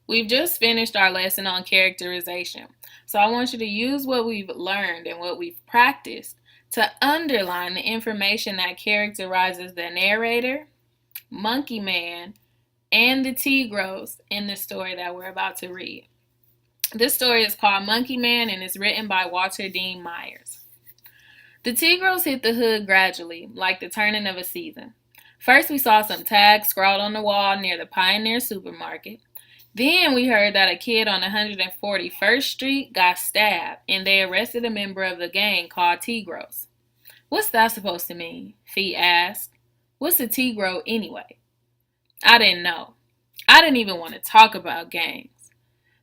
We've just finished our lesson on characterization, so I want you to use what we've learned and what we've practiced to underline the information that characterizes the narrator, Monkey Man, and the Tigros in the story that we're about to read. This story is called Monkey Man and is written by Walter Dean Myers. The Tigros hit the hood gradually, like the turning of a season. First, we saw some tags scrawled on the wall near the Pioneer supermarket. Then we heard that a kid on 141st Street got stabbed and they arrested a member of the gang called Tigros. What's that supposed to mean? Fee asked. What's a Tigro anyway? I didn't know. I didn't even want to talk about gangs.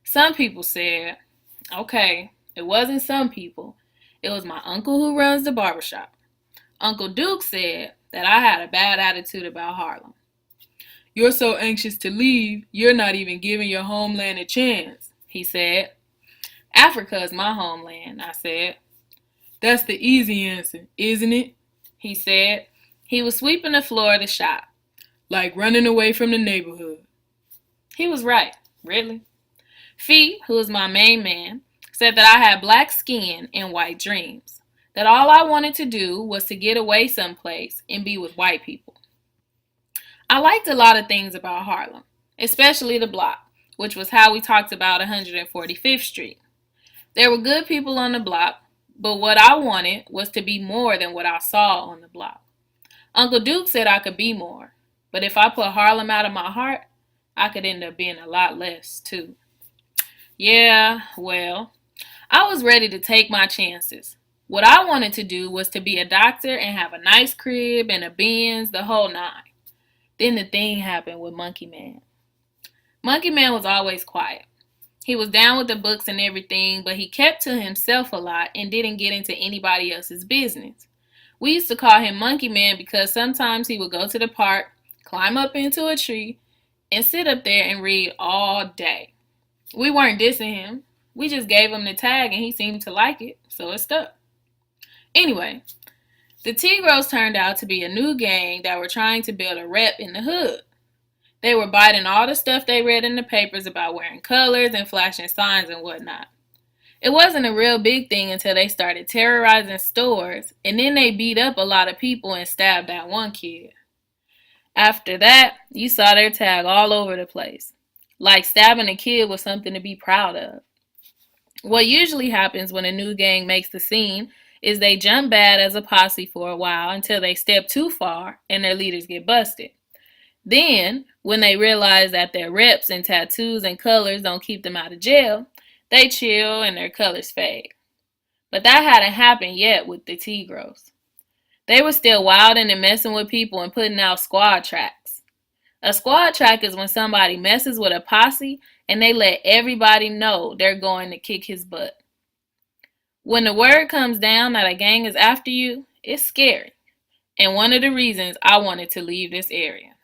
Some people said, okay, it wasn't some people. It was my uncle who runs the barbershop. Uncle Duke said that I had a bad attitude about Harlem. You're so anxious to leave, you're not even giving your homeland a chance, he said. Africa is my homeland, I said. That's the easy answer, isn't it? He said. He was sweeping the floor of the shop. Like running away from the neighborhood. He was right, really. Fee, who was my main man, said that I had black skin and white dreams. That all I wanted to do was to get away someplace and be with white people. I liked a lot of things about Harlem, especially the block, which was how we talked about 145th Street. There were good people on the block, but what I wanted was to be more than what I saw on the block. Uncle Duke said I could be more, but if I put Harlem out of my heart, I could end up being a lot less, too. Yeah, well, I was ready to take my chances. What I wanted to do was to be a doctor and have a nice crib and a Benz, the whole nine. Then the thing happened with Monkey Man. Monkey Man was always quiet. He was down with the books and everything, but he kept to himself a lot and didn't get into anybody else's business. We used to call him Monkey Man because sometimes he would go to the park, climb up into a tree, and sit up there and read all day. We weren't dissing him. We just gave him the tag and he seemed to like it, so it stuck. Anyway, the Tigros turned out to be a new gang that were trying to build a rep in the hood. They were biting all the stuff they read in the papers about wearing colors and flashing signs and whatnot. It wasn't a real big thing until they started terrorizing stores, and then they beat up a lot of people and stabbed that one kid. After that, you saw their tag all over the place. Like stabbing a kid was something to be proud of. What usually happens when a new gang makes the scene is they jump bad as a posse for a while until they step too far and their leaders get busted. Then, when they realize that their reps and tattoos and colors don't keep them out of jail, they chill and their colors fade. But that hadn't happened yet with the Tigros. They were still wilding and messing with people and putting out squad tracks. A squad track is when somebody messes with a posse and they let everybody know they're going to kick his butt. When the word comes down that a gang is after you, it's scary. And one of the reasons I wanted to leave this area.